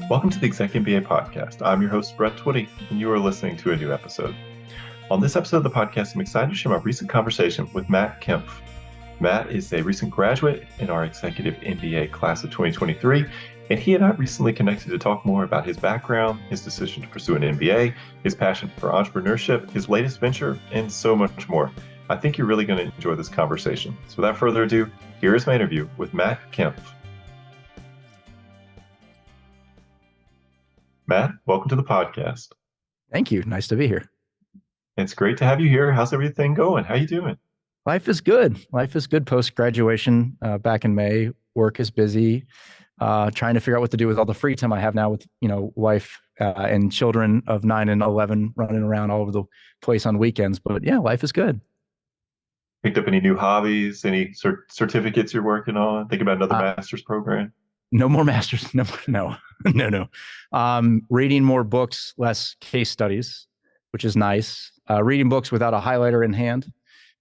Welcome to the ExecMBA podcast. I'm your host, Brett Twitty, and you are listening to a new episode. On this episode of the podcast, I'm excited to share my recent conversation with Matt Kemph. Matt is a recent graduate in our Executive MBA class of 2023, and he and I recently connected to talk more about his background, his decision to pursue an MBA, his passion for entrepreneurship, his latest venture, and so much more. I think you're really going to enjoy this conversation. So without further ado, here is my interview with Matt Kemph. Matt, welcome to the podcast. Thank you. Nice to be here. It's great to have you here. How's everything going? How you doing? Life is good. Life is good post-graduation back in May. Work is busy. Trying to figure out what to do with all the free time I have now with, wife and children of 9 and 11 running around all over the place on weekends. But yeah, life is good. Picked up any new hobbies, any certificates you're working on? Think about another master's program? No more masters. No. Reading more books, less case studies, which is nice. Reading books without a highlighter in hand,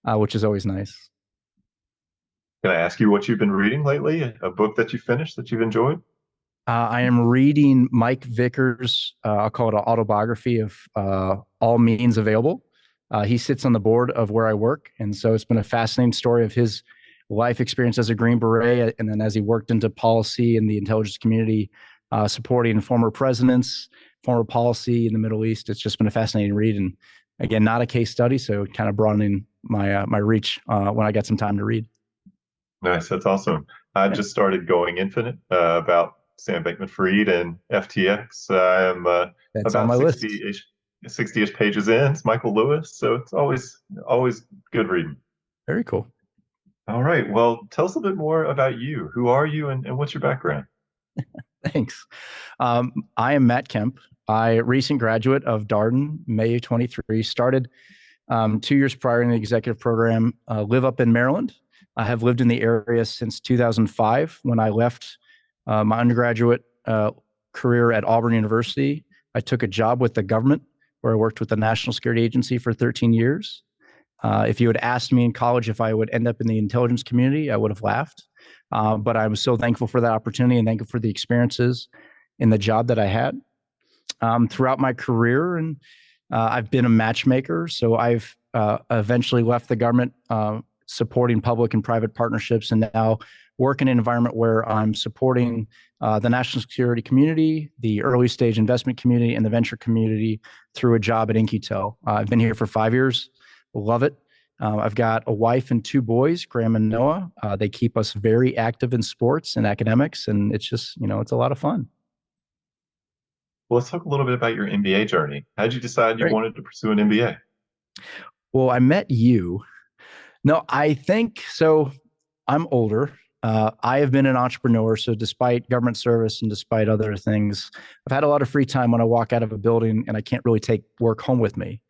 which is always nice. Can I ask you what you've been reading lately? A book that you finished that you've enjoyed? I am reading Mike Vickers', I'll call it an autobiography of All Means Available. He sits on the board of where I work. And so it's been a fascinating story of his life experience as a Green Beret, and then as he worked into policy in the intelligence community, supporting former presidents, former policy in the Middle East. It's just been a fascinating read. And again, not a case study, so kind of broadening my my reach when I got some time to read. Nice. That's awesome. I just started Going Infinite about Sam Bankman-Fried and FTX. I'm That's about on my 60-ish pages in. It's Michael Lewis, so it's always good reading. Very cool. All right. Well, tell us a bit more about you. Who are you and what's your background? Thanks. I am Matt Kemph. I recent graduate of Darden, May of 23, started 2 years prior in the executive program, live up in Maryland. I have lived in the area since 2005 when I left my undergraduate career at Auburn University. I took a job with the government where I worked with the National Security Agency for 13 years. If you had asked me in college if I would end up in the intelligence community, I would have laughed. But I'm so thankful for that opportunity and thankful for the experiences in the job that I had throughout my career. And I've been a matchmaker. So I've eventually left the government supporting public and private partnerships and now work in an environment where I'm supporting the national security community, the early stage investment community, and the venture community through a job at InQtel. I've been here for 5 years. Love it. I've got a wife and 2 boys, Graham and Noah. They keep us very active in sports and academics, and it's just, it's a lot of fun. Well, let's talk a little bit about your MBA journey. How did you decide you wanted to pursue an MBA? Well, I met you. No, I think so. I'm older. I have been an entrepreneur. So despite government service and despite other things, I've had a lot of free time when I walk out of a building and I can't really take work home with me.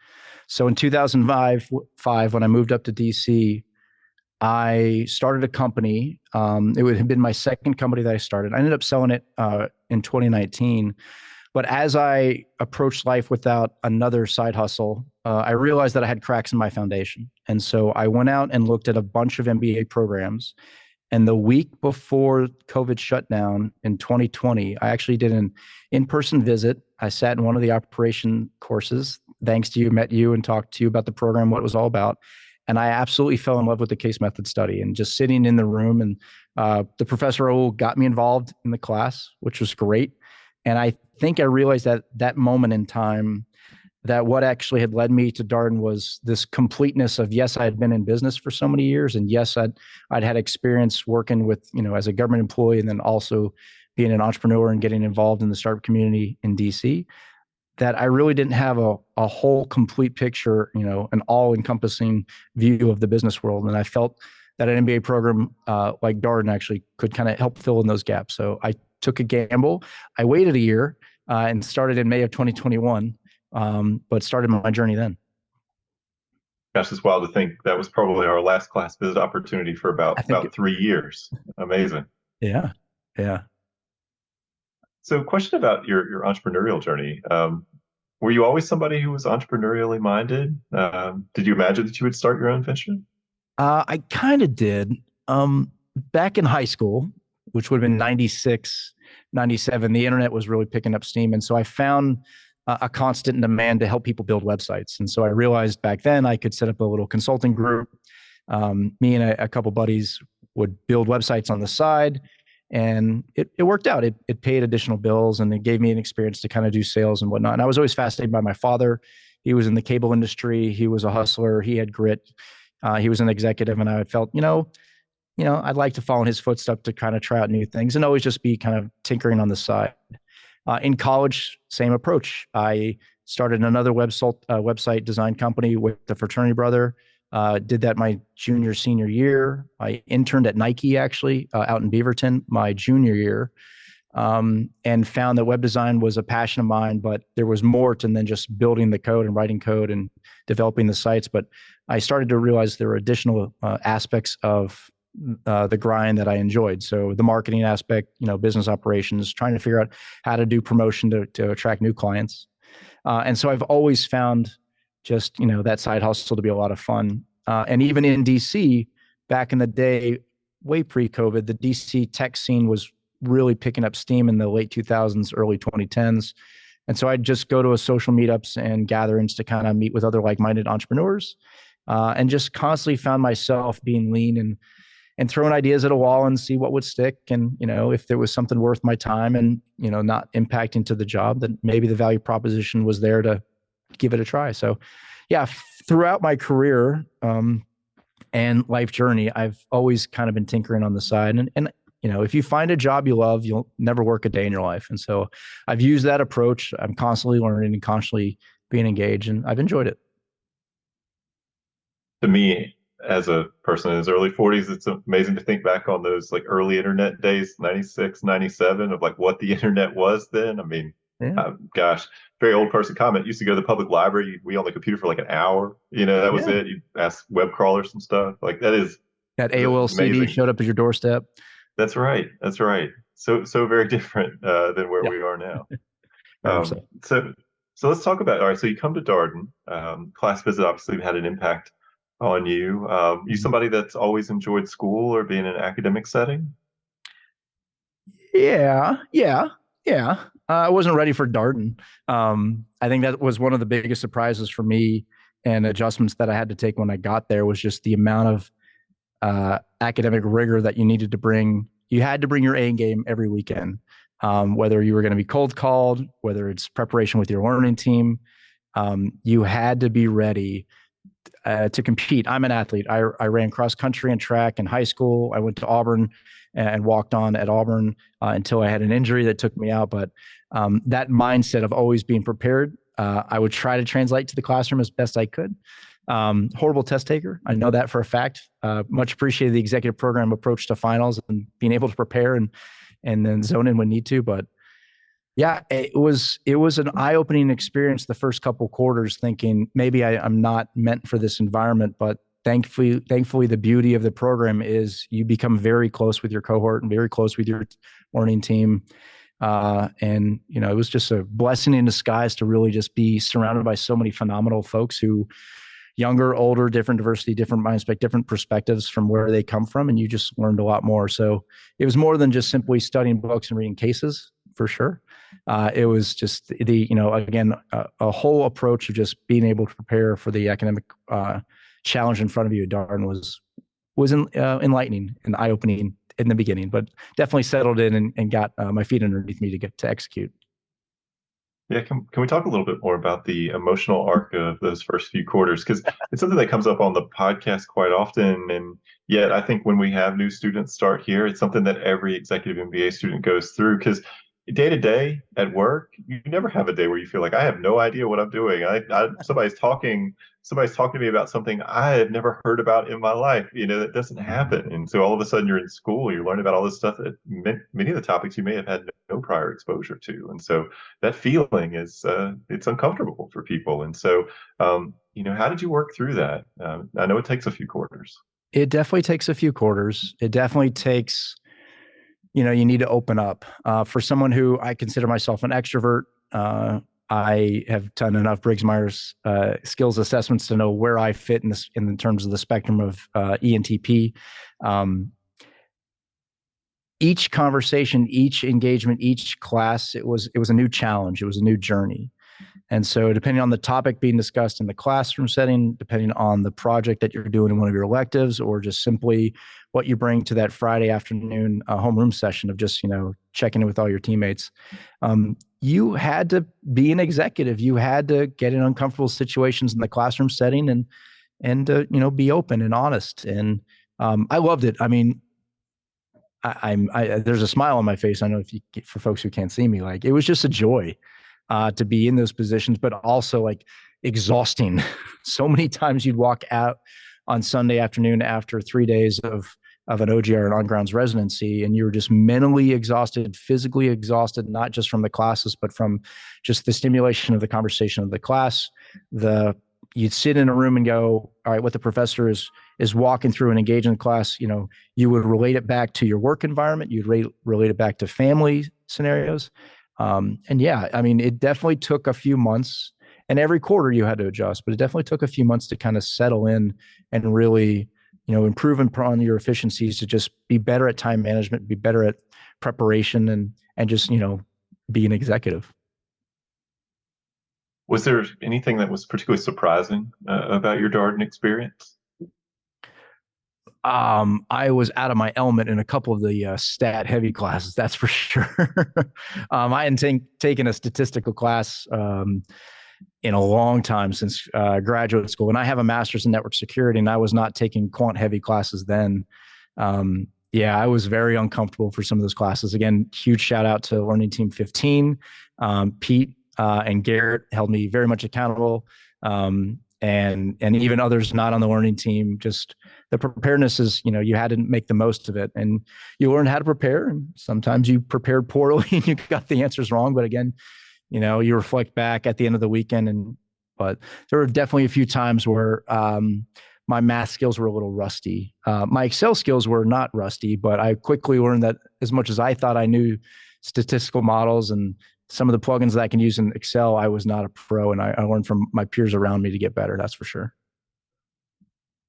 So in 2005, when I moved up to DC, I started a company. It would have been my second company that I started. I ended up selling it in 2019. But as I approached life without another side hustle, I realized that I had cracks in my foundation. And so I went out and looked at a bunch of MBA programs. And the week before COVID shut down in 2020, I actually did an in-person visit. I sat in one of the operation courses, thanks to you, met you and talked to you about the program, what it was all about. And I absolutely fell in love with the case method study and just sitting in the room. And the professor got me involved in the class, which was great. And I think I realized that that moment in time, that what actually had led me to Darden was this completeness of, yes, I had been in business for so many years. And yes, I'd had experience working with, as a government employee and then also being an entrepreneur and getting involved in the startup community in DC, that I really didn't have a whole complete picture, an all-encompassing view of the business world. And I felt that an MBA program like Darden actually could kind of help fill in those gaps. So I took a gamble. I waited a year and started in May of 2021. But started my journey then. Gosh, it's wild to think that was probably our last class visit opportunity for about 3 years. Amazing. Yeah. So question about your entrepreneurial journey. Were you always somebody who was entrepreneurially minded? Did you imagine that you would start your own venture? I kind of did. Back in high school, which would have been 96, 97. The internet was really picking up steam. And so I found a constant demand to help people build websites. And so I realized back then I could set up a little consulting group. Me and a couple buddies would build websites on the side, and it worked out. It paid additional bills, and it gave me an experience to kind of do sales and whatnot. And I was always fascinated by my father. He was in the cable industry. He was a hustler. He had grit. He was an executive, and I felt, I'd like to follow in his footsteps to kind of try out new things and always just be kind of tinkering on the side. In college, same approach. I started another website design company with the fraternity brother. Did that my senior year. I interned at Nike, actually, out in Beaverton my junior year, and found that web design was a passion of mine, but there was more than just building the code and writing code and developing the sites. But I started to realize there were additional aspects of the grind that I enjoyed. So the marketing aspect, business operations, trying to figure out how to do promotion to attract new clients. And so I've always found just, that side hustle to be a lot of fun. And even in DC, back in the day, way pre-COVID, the DC tech scene was really picking up steam in the late 2000s, early 2010s. And so I'd just go to a social meetups and gatherings to kind of meet with other like-minded entrepreneurs, and just constantly found myself being lean and throwing ideas at a wall and see what would stick. And, if there was something worth my time and, not impacting to the job, then maybe the value proposition was there to give it a try. So yeah, throughout my career and life journey, I've always kind of been tinkering on the side. And if you find a job you love, you'll never work a day in your life. And so I've used that approach. I'm constantly learning and constantly being engaged, and I've enjoyed it. To me, as a person in his early 40s, it's amazing to think back on those like early internet days, 96, 97, of like what the internet was then. I mean, Yeah. gosh, very old person comment. Used to go to the public library. We on the computer for like an hour. That was it. You ask web crawlers some stuff. Like that is That AOL CD amazing. showed up at your doorstep. That's right. That's right. So very different than where we are now. So let's talk about, all right. So you come to Darden. Class visit obviously had an impact on you. You somebody that's always enjoyed school or being in an academic setting? Yeah. I wasn't ready for Darden. I think that was one of the biggest surprises for me and adjustments that I had to take when I got there was just the amount of academic rigor that you needed to bring. You had to bring your A game every weekend, whether you were going to be cold called, whether it's preparation with your learning team. You had to be ready to compete. I'm an athlete. I ran cross country and track in high school. I went to Auburn and walked on at Auburn until I had an injury that took me out. But that mindset of always being prepared, I would try to translate to the classroom as best I could. Horrible test taker. I know that for a fact. Much appreciated the executive program approach to finals and being able to prepare and then zone in when need to. But yeah, it was an eye-opening experience the first couple quarters, thinking maybe I'm not meant for this environment. But thankfully, the beauty of the program is you become very close with your cohort and very close with your learning team. And it was just a blessing in disguise to really just be surrounded by so many phenomenal folks who, younger, older, different diversity, different mindset, different perspectives from where they come from, and you just learned a lot more. So it was more than just simply studying books and reading cases, for sure. It was just a whole approach of just being able to prepare for the academic challenge in front of you at Darden was enlightening and eye-opening in the beginning, but definitely settled in and got my feet underneath me to get to execute. Yeah, can we talk a little bit more about the emotional arc of those first few quarters? Because it's something that comes up on the podcast quite often. And yet I think when we have new students start here, it's something that every executive MBA student goes through, because day to day at work, you never have a day where you feel like I have no idea what I'm doing. Somebody's talking to me about something I have never heard about in my life. That doesn't happen. And so all of a sudden you're in school, you're learning about all this stuff that many of the topics you may have had no prior exposure to. And so that feeling is it's uncomfortable for people. And so how did you work through that? I know it takes a few quarters. It definitely takes a few quarters. It definitely takes, you need to open up. For someone who I consider myself an extrovert, I have done enough Briggs-Myers skills assessments to know where I fit in, terms of the spectrum of ENTP. each conversation, each engagement, each class, it was a new challenge. It was a new journey. And so depending on the topic being discussed in the classroom setting, depending on the project that you're doing in one of your electives, or just simply what you bring to that Friday afternoon homeroom session of just, checking in with all your teammates, you had to be an executive. You had to get in uncomfortable situations in the classroom setting and be open and honest. And I loved it. I mean, there's a smile on my face. I know for folks who can't see me, like it was just a joy to be in those positions, but also like exhausting. So many times you'd walk out on Sunday afternoon after 3 days of an OGR and on grounds residency, and you were just mentally exhausted, physically exhausted, not just from the classes, but from just the stimulation of the conversation of the class. You'd sit in a room and go, all right, what the professor is walking through and engage in the class, you would relate it back to your work environment. You'd relate it back to family scenarios. And yeah, I mean, it definitely took a few months, and every quarter you had to adjust, but it definitely took a few months to kind of settle in and really, improve upon your efficiencies to just be better at time management, be better at preparation, and just, be an executive. Was there anything that was particularly surprising about your Darden experience? I was out of my element in a couple of the stat heavy classes, that's for sure. I hadn't taken a statistical class in a long time, since graduate school. And I have a master's in network security, and I was not taking quant heavy classes then. Yeah, I was very uncomfortable for some of those classes. Again, huge shout out to Learning Team 15. Pete and Garrett held me very much accountable. And even others not on the learning team, just the preparedness is, you had to make the most of it, and you learn how to prepare. And sometimes you prepared poorly and you got the answers wrong. But again, you reflect back at the end of the weekend, but there were definitely a few times where my math skills were a little rusty. My Excel skills were not rusty, but I quickly learned that as much as I thought I knew statistical models and some of the plugins that I can use in Excel, I was not a pro, and I learned from my peers around me to get better. That's for sure.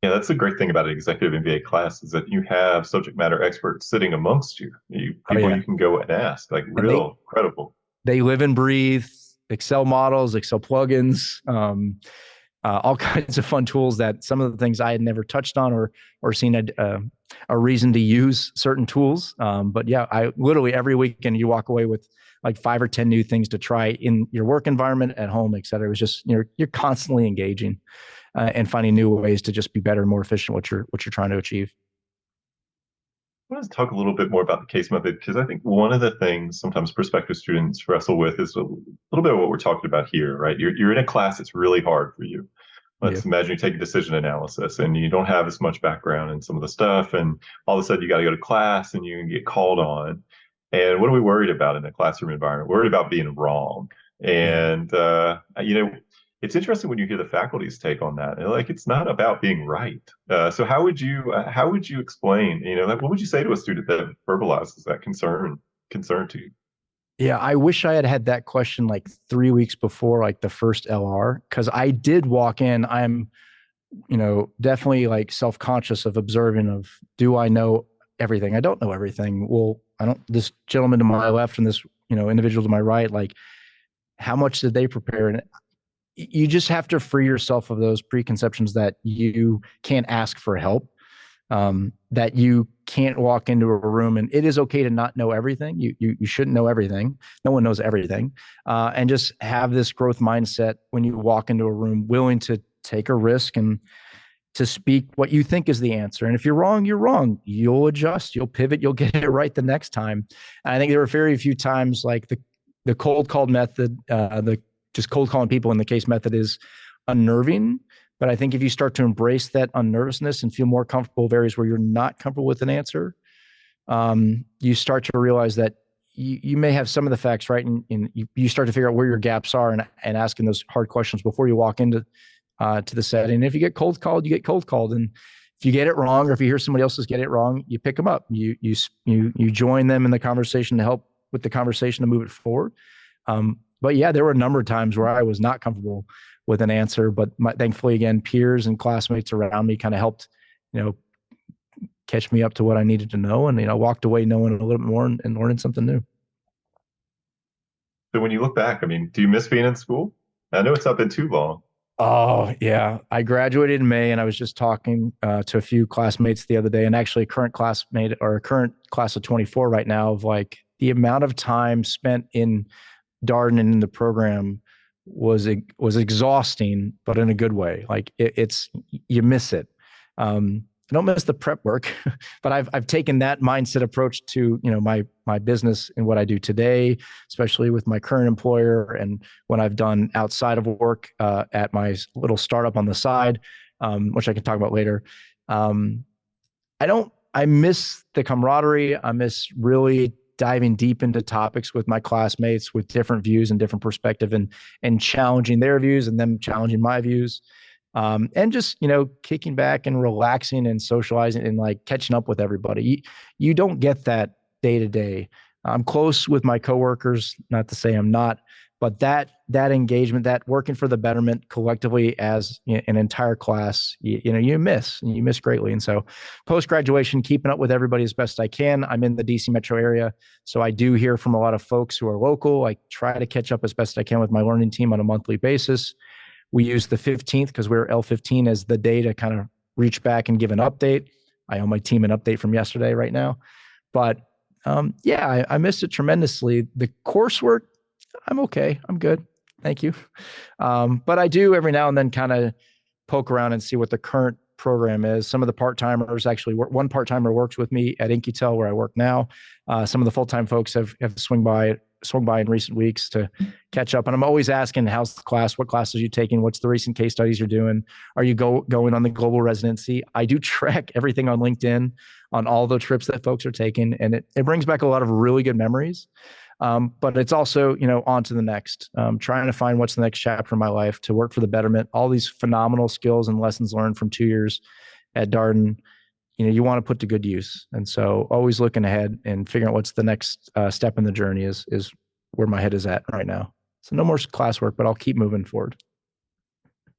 Yeah, that's the great thing about an executive MBA class, is that you have subject matter experts sitting amongst you. People you can go and ask, like real credible. They live and breathe Excel models, Excel plugins, all kinds of fun tools that some of the things I had never touched on or seen a reason to use certain tools. But yeah, I literally every weekend you walk away with like 5 or 10 new things to try in your work environment, at home, et cetera. It was just, you're constantly engaging and finding new ways to just be better and more efficient what you're trying to achieve. I want to talk a little bit more about the case method, because I think one of the things sometimes prospective students wrestle with is a little bit of what we're talking about here, right? You're in a class that's really hard for you. Let's imagine you take a decision analysis and you don't have as much background in some of the stuff, and all of a sudden you got to go to class and you get called on. And what are we worried about in a classroom environment? We're worried about being wrong. And, it's interesting when you hear the faculty's take on that. And like, it's not about being right. So how would you explain, like, what would you say to a student that verbalizes that concern to you? Yeah, I wish I had had that question like 3 weeks before, like the first LR, because I did walk in. I'm, definitely like self-conscious of observing of, do I know everything? I don't know everything. Well, I don't, this gentleman to my left and this, individual to my right, like how much did they prepare? And you just have to free yourself of those preconceptions that you can't ask for help, that you can't walk into a room, and it is okay to not know everything. You shouldn't know everything. No one knows everything. And just have this growth mindset when you walk into a room, willing to take a risk and to speak what you think is the answer. And if you're wrong, you're wrong. You'll adjust, you'll pivot, you'll get it right the next time. And I think there were very few times like the cold call method, the just cold calling people in the case method is unnerving. But I think if you start to embrace that unnervousness and feel more comfortable with areas where you're not comfortable with an answer, you start to realize that you may have some of the facts right, and you start to figure out where your gaps are, and asking those hard questions before you walk into to the setting. And if you get cold called, you get cold called. And if you get it wrong, or if you hear somebody else's get it wrong, you pick them up. You join them in the conversation to help with the conversation to move it forward. But yeah, there were a number of times where I was not comfortable with an answer, but thankfully, again, peers and classmates around me kind of helped, catch me up to what I needed to know. And, walked away knowing a little bit more and learning something new. So when you look back, I mean, do you miss being in school? I know it's not been too long. Oh, yeah. I graduated in May, and I was just talking to a few classmates the other day, and actually a current classmate or a current class of 24 right now, of like the amount of time spent in Darden and in the program was exhausting, but in a good way. Like it's you miss it. I don't miss the prep work, but I've taken that mindset approach to my business and what I do today, especially with my current employer and when I've done outside of work at my little startup on the side, which I can talk about later. Um, I miss the camaraderie. I miss really diving deep into topics with my classmates with different views and different perspective, and challenging their views and them challenging my views. And just, kicking back and relaxing and socializing and like catching up with everybody. You don't get that day to day. I'm close with my coworkers, not to say I'm not, but that engagement, that working for the betterment collectively as an entire class, you miss greatly. And so post graduation, keeping up with everybody as best I can. I'm in the DC metro area, so I do hear from a lot of folks who are local. I try to catch up as best I can with my learning team on a monthly basis. We use the 15th because we're L15 as the day to kind of reach back and give an update. I owe my team an update from yesterday right now. But yeah, I missed it tremendously. The coursework, I'm okay. I'm good. Thank you. But I do every now and then kind of poke around and see what the current program is. Some of the part-timers actually work. One part-timer works with me at InQtel where I work now. Some of the full-time folks have swung by in recent weeks to catch up. And I'm always asking, how's the class? What classes are you taking? What's the recent case studies you're doing? Are you going on the global residency? I do track everything on LinkedIn on all the trips that folks are taking. And it brings back a lot of really good memories. But it's also, on to the next, trying to find what's the next chapter in my life to work for the betterment, all these phenomenal skills and lessons learned from 2 years at Darden. You want to put to good use. And so always looking ahead and figuring out what's the next step in the journey is where my head is at right now. So no more classwork, but I'll keep moving forward.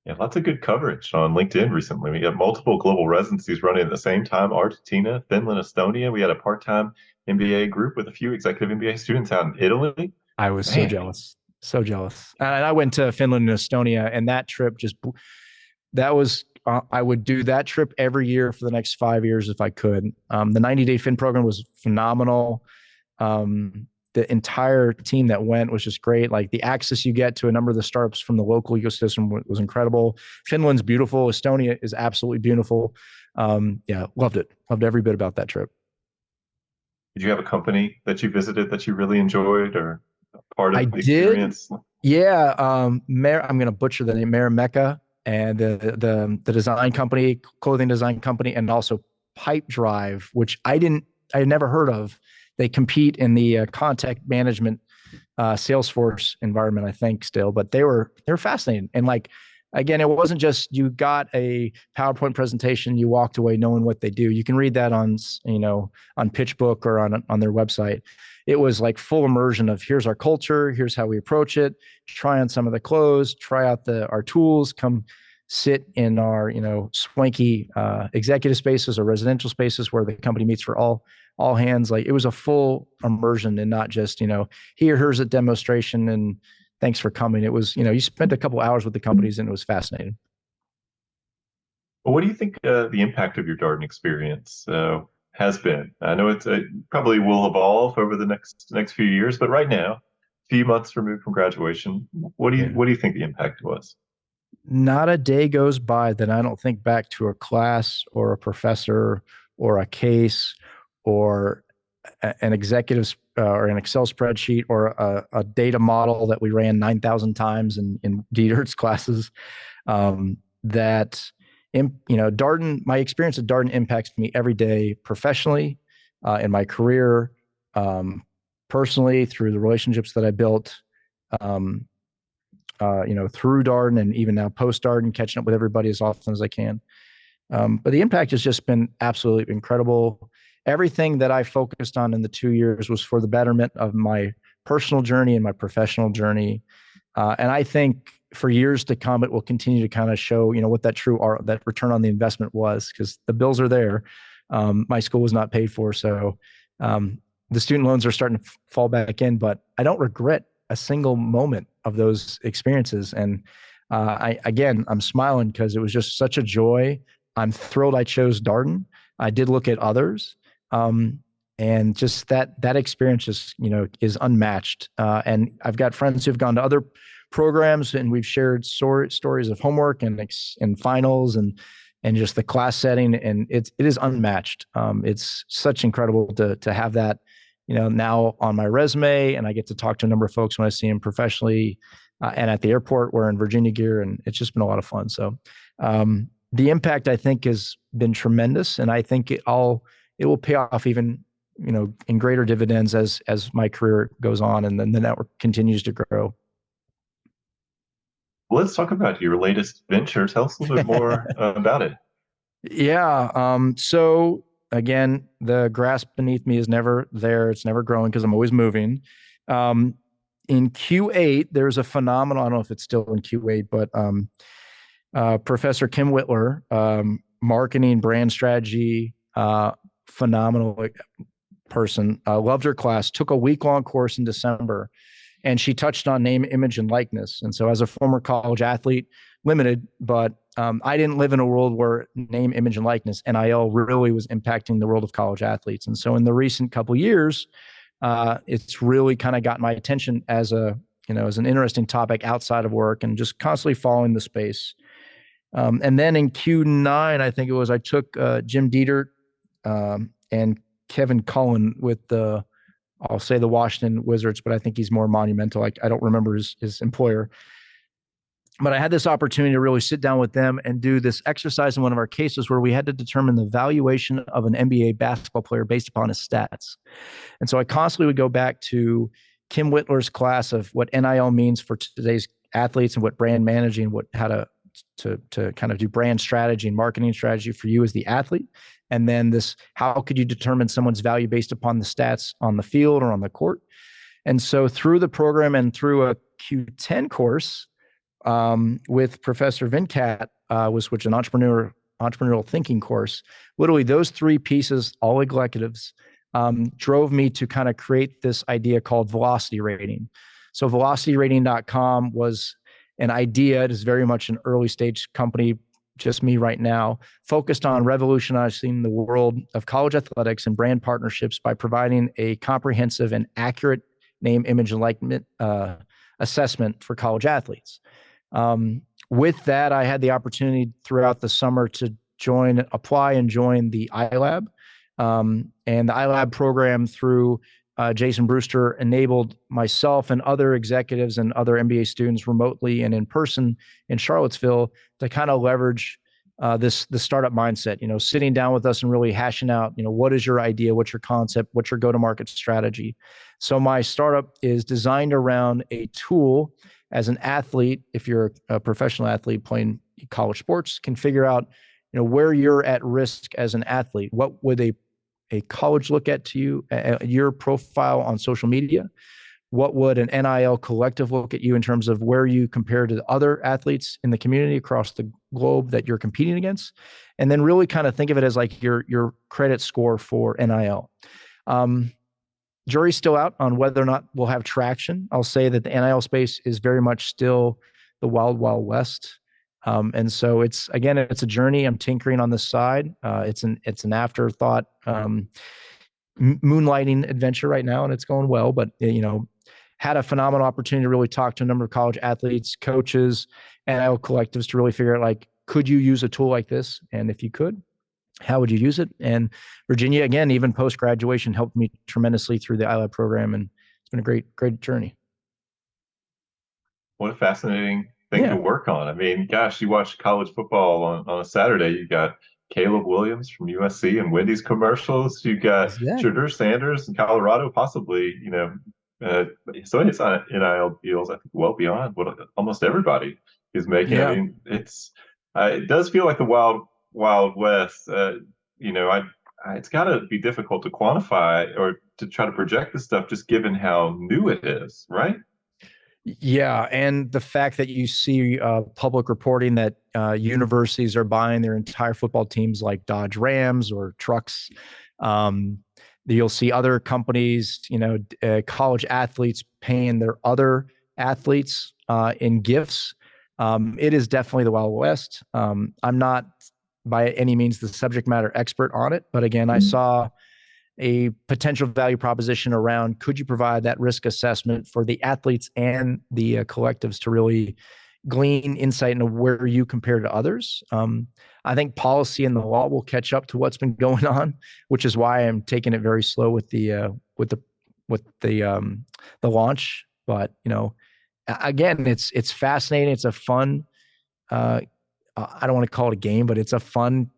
Yeah, lots of good coverage on LinkedIn recently. We have multiple global residencies running at the same time: Argentina, Finland, Estonia. We had a part-time MBA group with a few executive MBA students out in Italy. I was so Man, jealous. So jealous. And I went to Finland and Estonia, and that trip that was, I would do that trip every year for the next 5 years if I could. The 90-day Fin program was phenomenal. The entire team that went was just great. Like the access you get to a number of the startups from the local ecosystem was incredible. Finland's beautiful. Estonia is absolutely beautiful. Yeah, loved it. Loved every bit about that trip. did you have a company that you visited that you really enjoyed, or part I of the did. experience? Yeah. I'm going to butcher the name, Mecca, and the design company, clothing design company, and also Pipe Drive, which I had never heard of. They compete in the contact management Salesforce environment, I think, still, but they were fascinating. And like, again, it wasn't just you got a PowerPoint presentation, you walked away knowing what they do. You can read that on PitchBook or on their website. It was like full immersion of here's our culture, here's how we approach it, try on some of the clothes, try out our tools, come sit in our swanky executive spaces or residential spaces where the company meets for all hands. Like it was a full immersion and not just here's a demonstration and thanks for coming. It was you spent a couple hours with the companies and it was fascinating. Well, what do you think the impact of your Darden experience has been? I know it probably will evolve over the next few years, but right now, a few months removed from graduation, Yeah. what do you think the impact was? Not a day goes by that I don't think back to a class or a professor or a case or an executive or an Excel spreadsheet or a data model that we ran 9,000 times in Dieter's classes. That, Darden, my experience at Darden impacts me every day professionally, in my career, personally through the relationships that I built, through Darden and even now post Darden, catching up with everybody as often as I can. But the impact has just been absolutely incredible. Everything that I focused on in the 2 years was for the betterment of my personal journey and my professional journey. And I think for years to come, it will continue to kind of show, what that return on the investment was, because the bills are there. My school was not paid for, so um, the student loans are starting to fall back in. But I don't regret a single moment of those experiences. And I'm smiling because it was just such a joy. I'm thrilled I chose Darden. I did look at others, um, and just that experience just is unmatched. And I've got friends who've gone to other programs, and we've shared stories of homework and finals and just the class setting, and it is unmatched. It's such incredible to have that, now on my resume, and I get to talk to a number of folks when I see them professionally, and at the airport wearing Virginia gear, and it's just been a lot of fun. So the impact, I think, has been tremendous, and I think it will pay off even in greater dividends as my career goes on, and then the network continues to grow. Well, let's talk about your latest venture. Tell us a little bit more about it. Yeah. So again, the grass beneath me is never there. It's never growing because I'm always moving. Um, in Q8, there's a phenomenal, I don't know if it's still in Q8, but Professor Kim Whitler, marketing, brand strategy, phenomenal person. Loved her class, took a week-long course in December, and she touched on name, image, and likeness. And so as a former college athlete, limited, but I didn't live in a world where name, image, and likeness, NIL, really was impacting the world of college athletes. And so in the recent couple of years, it's really kind of got my attention as as an interesting topic outside of work, and just constantly following the space. And then in Q9, I think it was, I took Jim Dietert and Kevin Cullen with I'll say the Washington Wizards, but I think he's more monumental. I don't remember his employer. But I had this opportunity to really sit down with them and do this exercise in one of our cases where we had to determine the valuation of an NBA basketball player based upon his stats. And so I constantly would go back to Kim Whitler's class of what NIL means for today's athletes, and what brand managing, how to kind of do brand strategy and marketing strategy for you as the athlete. And then how could you determine someone's value based upon the stats on the field or on the court? And so through the program and through a Q10 course with Professor Venkat, which an entrepreneurial thinking course, literally those three pieces, all executives, drove me to kind of create this idea called velocity rating. So velocityrating.com was an idea. It is very much an early stage company, just me right now, focused on revolutionizing the world of college athletics and brand partnerships by providing a comprehensive and accurate name, image, and likeness assessment for college athletes. With that, I had the opportunity throughout the summer to apply and join the iLab. And the iLab program through Jason Brewster enabled myself and other executives and other MBA students remotely and in person in Charlottesville to kind of leverage the startup mindset, sitting down with us and really hashing out, what is your idea? What's your concept? What's your go-to-market strategy? So my startup is designed around a tool as an athlete. If you're a professional athlete playing college sports, can figure out, where you're at risk as an athlete. What would a college look at to you, your profile on social media? What would an NIL collective look at you in terms of where you compare to the other athletes in the community across the globe that you're competing against? And then really kind of think of it as like your credit score for NIL. Jury's still out on whether or not we'll have traction. I'll say that the NIL space is very much still the wild, wild west. And so it's a journey. I'm tinkering on the side. It's an afterthought, moonlighting adventure right now, and it's going well. But had a phenomenal opportunity to really talk to a number of college athletes, coaches, NIL collectives to really figure out, like, could you use a tool like this? And if you could, how would you use it? And Virginia, again, even post-graduation, helped me tremendously through the iLab program, and it's been a great, great journey. What a fascinating thing to work on. I mean, gosh, you watch college football on a Saturday, you got Caleb Williams from USC and Wendy's commercials. You got Shedeur Sanders in Colorado, possibly, so it's on NIL deals, I think, well beyond what almost everybody is making. Yeah. I mean, it does feel like the wild, wild west. It's got to be difficult to quantify or to try to project this stuff, just given how new it is, right? Yeah, and the fact that you see public reporting that universities are buying their entire football teams, like Dodge Rams or trucks. Um, you'll see other companies, college athletes paying their other athletes in gifts. It is definitely the Wild West. I'm not by any means the subject matter expert on it, but again, I saw a potential value proposition around could you provide that risk assessment for the athletes and the collectives to really glean insight into where you compare to others. I think policy and the law will catch up to what's been going on, which is why I'm taking it very slow with the launch. But again, it's fascinating. It's a fun. Uh, I don't want to call it a game, but it's a fun,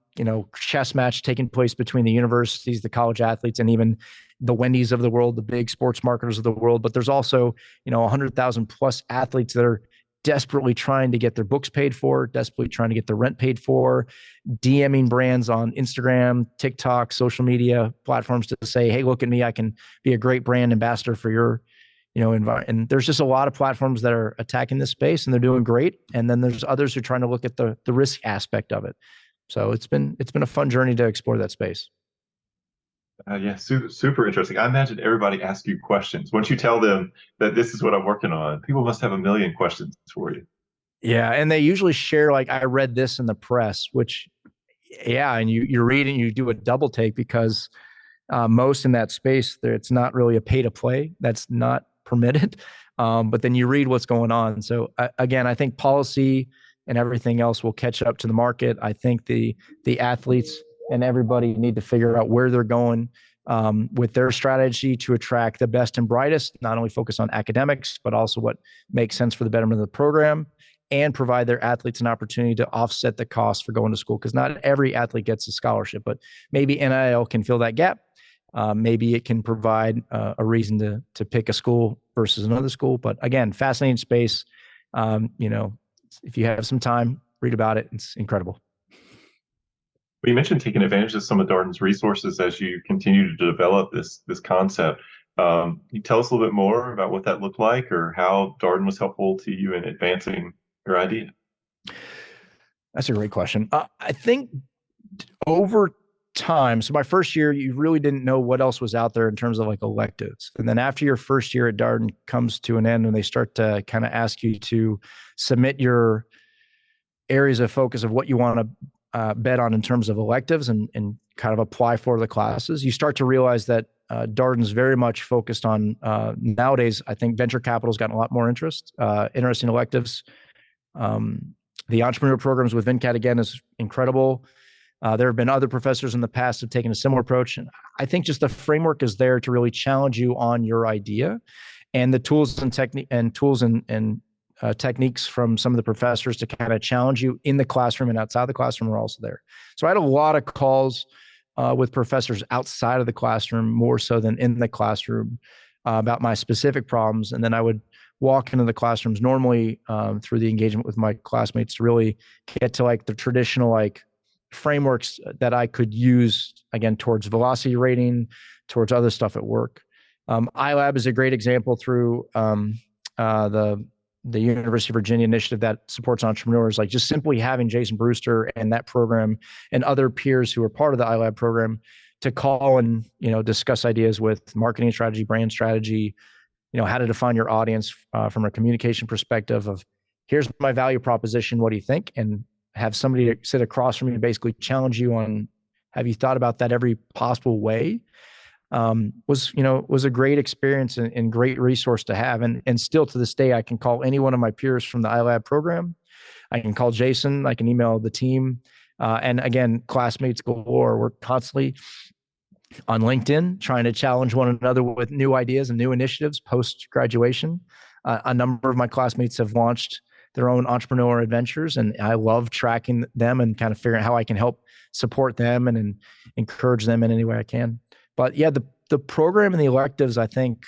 chess match taking place between the universities, the college athletes, and even the Wendy's of the world, the big sports marketers of the world. But there's also, 100,000 plus athletes that are desperately trying to get their books paid for, desperately trying to get their rent paid for, DMing brands on Instagram, TikTok, social media platforms to say, hey, look at me, I can be a great brand ambassador for your environment. And there's just a lot of platforms that are attacking this space and they're doing great. And then there's others who are trying to look at the risk aspect of it. So it's been a fun journey to explore that space. Yeah, super interesting. I imagine everybody asks you questions. Once you tell them that this is what I'm working on, people must have a million questions for you. Yeah. And they usually share, like, I read this in the press, which, yeah. And you read and you do a double take because most in that space, it's not really a pay to play. That's not permitted. But then you read what's going on. So again, I think policy and everything else will catch up to the market. I think the athletes and everybody need to figure out where they're going with their strategy to attract the best and brightest, not only focus on academics, but also what makes sense for the betterment of the program and provide their athletes an opportunity to offset the cost for going to school. Because not every athlete gets a scholarship, but maybe NIL can fill that gap. Maybe it can provide a reason to pick a school versus another school. But again, fascinating space. If you have some time, read about it. It's incredible. Well, you mentioned taking advantage of some of Darden's resources as you continue to develop this concept. Can you tell us a little bit more about what that looked like or how Darden was helpful to you in advancing your idea? That's a great question. I think over time, so my first year, you really didn't know what else was out there in terms of like electives. And then after your first year at Darden comes to an end and they start to kind of ask you to submit your areas of focus of what you want to bet on in terms of electives and kind of apply for the classes, you start to realize that Darden's very much focused on nowadays. I think venture capital has gotten a lot more interesting electives. The entrepreneur programs with VinCat, again, is incredible. There have been other professors in the past who have taken a similar approach. And I think just the framework is there to really challenge you on your idea, and the tools and techniques from some of the professors to kind of challenge you in the classroom and outside the classroom are also there. So I had a lot of calls with professors outside of the classroom, more so than in the classroom, about my specific problems. And then I would walk into the classrooms normally through the engagement with my classmates to really get to like the traditional like frameworks that I could use again towards velocity rating, towards other stuff at work. iLab is a great example through the University of Virginia initiative that supports entrepreneurs. Like just simply having Jason Brewster and that program and other peers who are part of the iLab program to call and discuss ideas with marketing strategy, brand strategy, how to define your audience from a communication perspective of here's my value proposition, what do you think? And have somebody sit across from you and basically challenge you on, have you thought about that every possible way? Was a great experience and great resource to have. And still to this day, I can call any one of my peers from the iLab program. I can call Jason, I can email the team. And again, classmates galore. We're constantly on LinkedIn trying to challenge one another with new ideas and new initiatives post-graduation. A number of my classmates have launched their own entrepreneurial adventures, and I love tracking them and kind of figuring out how I can help support them and encourage them in any way I can. But yeah, the program and the electives, I think,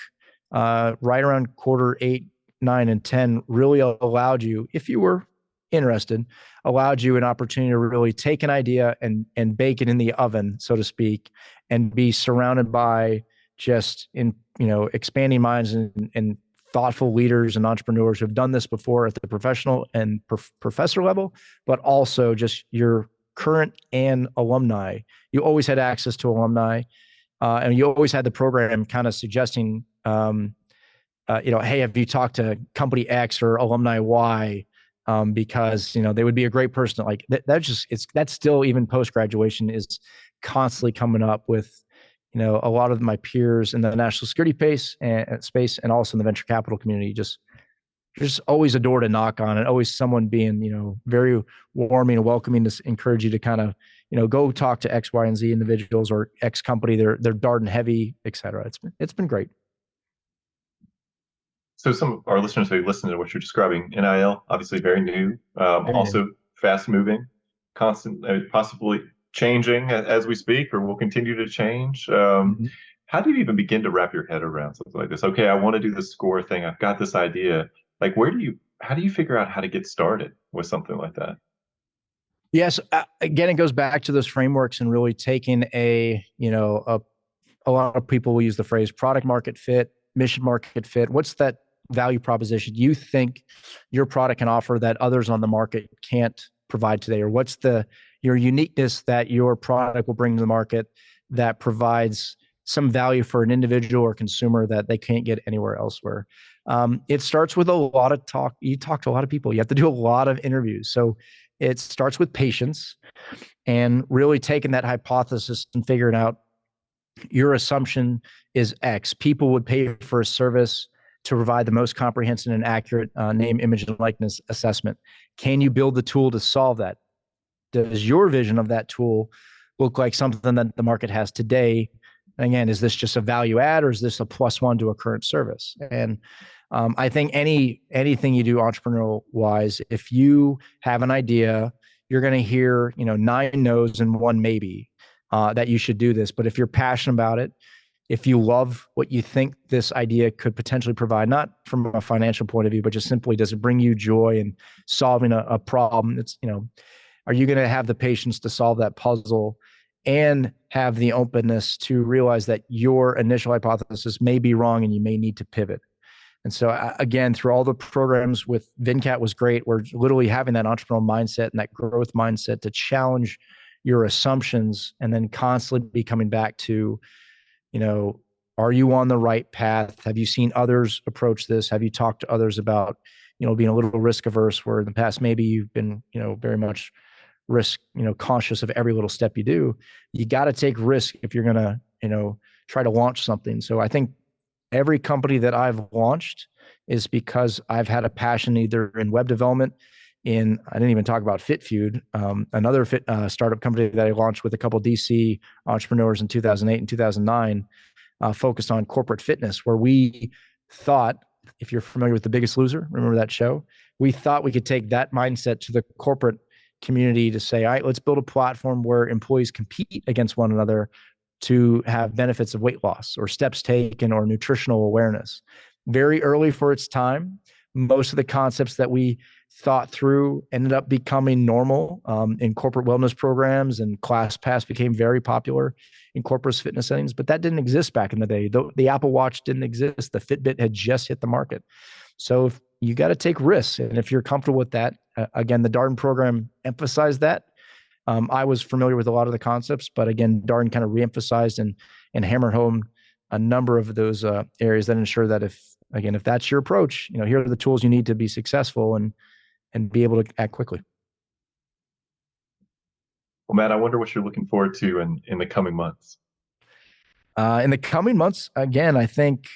right around quarter 8, 9, and 10 really allowed you, if you were interested, allowed you an opportunity to really take an idea and bake it in the oven, so to speak, and be surrounded by just expanding minds and thoughtful leaders and entrepreneurs who have done this before at the professional and professor level, but also just your current and alumni. You always had access to alumni, and you always had the program kind of suggesting, hey, have you talked to company X or alumni Y? Because they would be a great person. Like that's still, even post graduation, is constantly coming up with a lot of my peers in the national security space and also in the venture capital community. There's always a door to knock on, and always someone being very warming and welcoming to encourage you to kind of go talk to X, Y, and Z individuals or X company. They're Darden heavy, et cetera. It's been great. So some of our listeners who listen to what you're describing, NIL, obviously very new, also fast moving, constant, possibly changing as we speak, or will continue to change. How do you even begin to wrap your head around something like this? Okay, I want to do the score thing. I've got this idea. Like, how do you figure out how to get started with something like that? Yes. Again, it goes back to those frameworks and really taking a lot of people will use the phrase product market fit, mission market fit. What's that value proposition you think your product can offer that others on the market can't provide today? Or what's your uniqueness that your product will bring to the market that provides some value for an individual or consumer that they can't get anywhere elsewhere? It starts with a lot of talk. You talk to a lot of people. You have to do a lot of interviews. So it starts with patience and really taking that hypothesis and figuring out your assumption is X. People would pay for a service to provide the most comprehensive and accurate name, image, and likeness assessment. Can you build the tool to solve that? Does your vision of that tool look like something that the market has today? And again, is this just a value add, or is this a plus one to a current service? And I think anything you do entrepreneurial wise, if you have an idea, you're going to hear 9 no's and 1 maybe that you should do this. But if you're passionate about it, if you love what you think this idea could potentially provide, not from a financial point of view, but just simply, does it bring you joy in solving a problem? Are you going to have the patience to solve that puzzle and have the openness to realize that your initial hypothesis may be wrong and you may need to pivot? And so again, through all the programs with VinCat was great. We're literally having that entrepreneurial mindset and that growth mindset to challenge your assumptions and then constantly be coming back to, are you on the right path? Have you seen others approach this? Have you talked to others about, being a little risk averse, where in the past, maybe you've been, very much risk, conscious of every little step you do? You got to take risk if you're going to, try to launch something. So I think every company that I've launched is because I've had a passion either in web development. I didn't even talk about FitFeud, another startup company that I launched with a couple of DC entrepreneurs in 2008 and 2009, focused on corporate fitness, where we thought, if you're familiar with The Biggest Loser, remember that show? We thought we could take that mindset to the corporate community to say, all right, let's build a platform where employees compete against one another to have benefits of weight loss or steps taken or nutritional awareness. Very early for its time. Most of the concepts that we thought through ended up becoming normal in corporate wellness programs, and ClassPass became very popular in corporate fitness settings, but that didn't exist back in the day. The Apple Watch didn't exist. The Fitbit had just hit the market. So you got to take risks. And if you're comfortable with that, again, the Darden program emphasized that. I was familiar with a lot of the concepts, but again, Darden kind of reemphasized and hammered home a number of those areas that ensure that if that's your approach, here are the tools you need to be successful and be able to act quickly. Well, Matt, I wonder what you're looking forward to in the coming months. In the coming months, again, I think,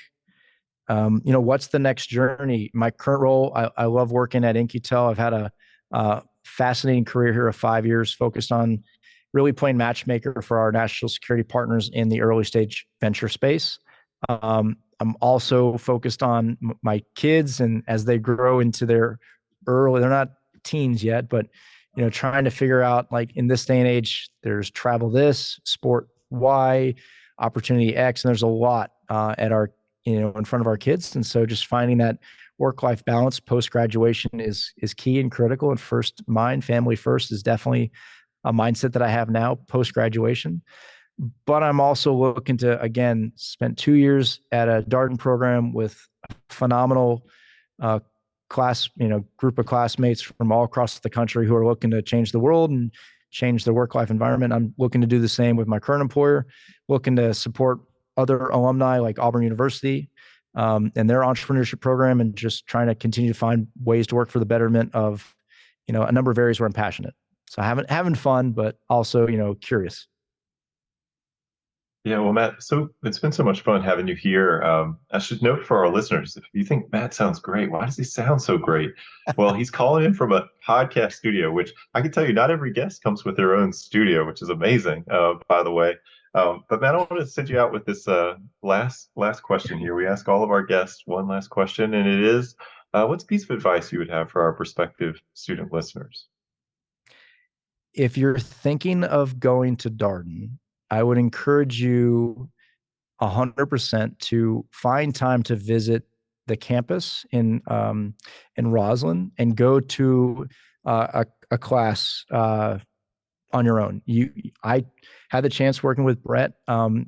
what's the next journey? My current role, I love working at In-Q-Tel. I've had a fascinating career here of 5 years focused on really playing matchmaker for our national security partners in the early stage venture space. I'm also focused on my kids, and as they grow into they're not teens yet, but trying to figure out, like, in this day and age, there's travel this, sport Y, opportunity X, and there's a lot at our in front of our kids. And so just finding that work-life balance post-graduation is key and critical. And family first is definitely a mindset that I have now post-graduation. But I'm also looking to, again, spent 2 years at a Darden program with phenomenal uh, group of classmates from all across the country who are looking to change the world and change their work-life environment. I'm looking to do the same with my current employer, looking to support other alumni like Auburn University and their entrepreneurship program, and just trying to continue to find ways to work for the betterment of, a number of areas where I'm passionate. So having fun, but also, curious. Yeah, well, Matt, so it's been so much fun having you here. I should note for our listeners, if you think Matt sounds great, why does he sound so great? Well, he's calling in from a podcast studio, which I can tell you, not every guest comes with their own studio, which is amazing, by the way. But Matt, I want to send you out with this last question here. We ask all of our guests one last question, and it is, what's a piece of advice you would have for our prospective student listeners? If you're thinking of going to Darden, I would encourage you 100% to find time to visit the campus in Roslyn and go to a class on your own. I had the chance working with Brett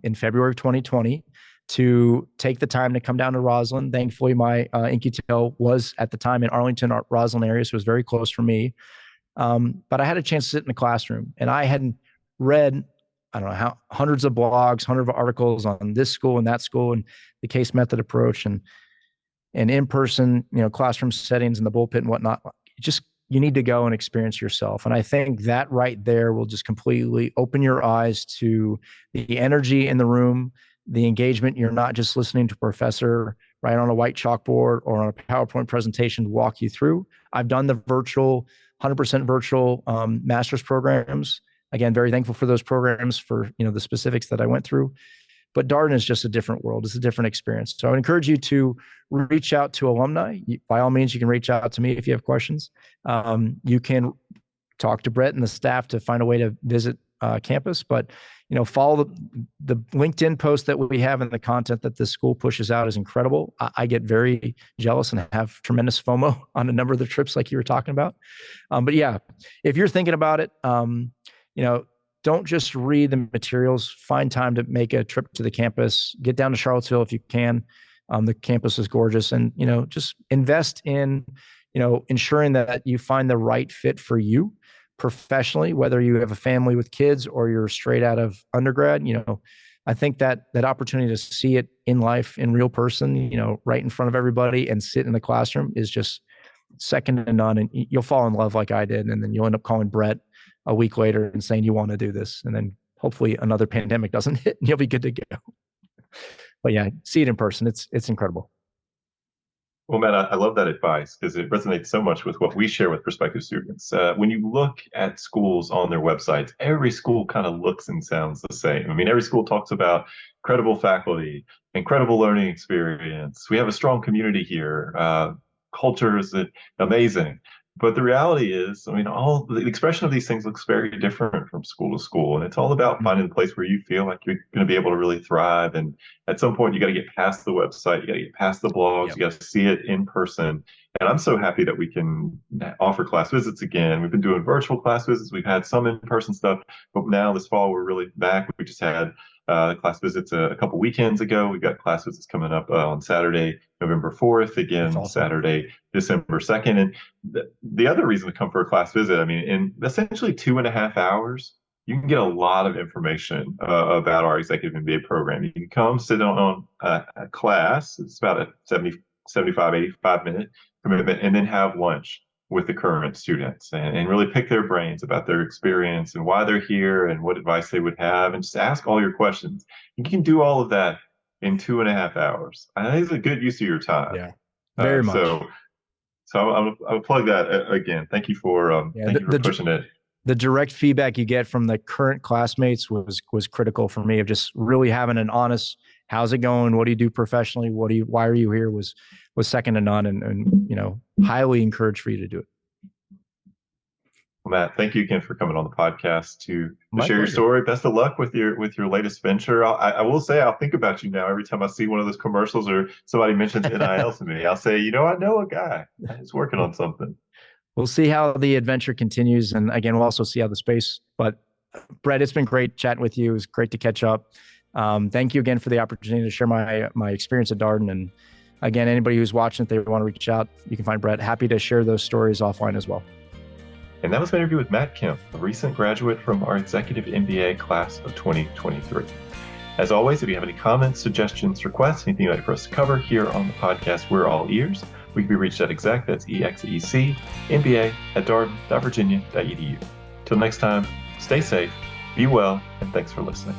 in February of 2020 to take the time to come down to Roslyn. Thankfully, my NQTL was at the time in Arlington, Roslyn area, so it was very close for me. But I had a chance to sit in the classroom, and I hadn't read, I don't know how, hundreds of blogs, hundreds of articles on this school and that school and the case method approach and in-person, classroom settings and the bullpen and whatnot. Just, you need to go and experience yourself. And I think that right there will just completely open your eyes to the energy in the room, the engagement. You're not just listening to a professor right on a white chalkboard or on a PowerPoint presentation to walk you through. I've done the 100% virtual master's programs. Again, very thankful for those programs for, the specifics that I went through. But Darden is just a different world. It's a different experience. So I would encourage you to reach out to alumni. By all means, you can reach out to me if you have questions. You can talk to Brett and the staff to find a way to visit campus. But, follow the LinkedIn post that we have, and the content that the school pushes out is incredible. I get very jealous and have tremendous FOMO on a number of the trips like you were talking about. But yeah, if you're thinking about it, don't just read the materials. Find time to make a trip to the campus. Get down to Charlottesville if you can. The campus is gorgeous, and just invest in ensuring that you find the right fit for you professionally, whether you have a family with kids or you're straight out of undergrad. I think that opportunity to see it in life, in real person, right in front of everybody, and sit in the classroom is just second to none. And you'll fall in love like I did, and then you'll end up calling Brett a week later and saying you want to do this, and then hopefully another pandemic doesn't hit and you'll be good to go. But yeah, see it in person. It's incredible. Well, Matt, I love that advice because it resonates so much with what we share with prospective students. When you look at schools on their websites, every school kind of looks and sounds the same. I mean, every school talks about credible faculty, incredible learning experience. We have a strong community here. Culture is amazing. But the reality is, I mean, all the expression of these things looks very different from school to school. And it's all about finding a place where you feel like you're going to be able to really thrive. And at some point, you got to get past the website, you got to get past the blogs, Yep. you got to see it in person. And I'm so happy that we can offer class visits again. We've been doing virtual class visits, we've had some in-person stuff, but now this fall, we're really back. We just had class visits a couple weekends ago. We've got class visits coming up on Saturday, November 4th, again, Awesome. Saturday, December 2nd. And the other reason to come for a class visit, I mean, in essentially 2.5 hours, you can get a lot of information about our executive MBA program. You can come sit on a class. It's about a 75, 85-minute commitment, and then have lunch with the current students and really pick their brains about their experience and why they're here and what advice they would have, and just ask all your questions. You can do all of that in 2.5 hours. I think it's a good use of your time. Yeah, very much. So I'll plug that again. Thank you for pushing it. The direct feedback you get from the current classmates was critical for me, of just really having an honest, how's it going? What do you do professionally? Why are you here? Was second to none, and highly encouraged for you to do it. Well, Matt, thank you again for coming on the podcast to My share your pleasure. story. Best of luck with your latest venture. I will say I'll think about you now every time I see one of those commercials or somebody mentions NIL to me. I'll say, I know a guy who's working on something. We'll see how the adventure continues, and again, we'll also see how the space. But Brett, it's been great chatting with you. It was great to catch up. Thank you again for the opportunity to share my experience at Darden, and again, anybody who's watching, if they want to reach out, you can find Brett. Happy to share those stories offline as well. And that was my interview with Matt Kemph, a recent graduate from our Executive MBA class of 2023. As always, if you have any comments, suggestions, requests, anything you'd like for us to cover here on the podcast, we're all ears. We can be reached at exec, that's EXEC, MBA at darden.virginia.edu. Till next time, stay safe, be well, and thanks for listening.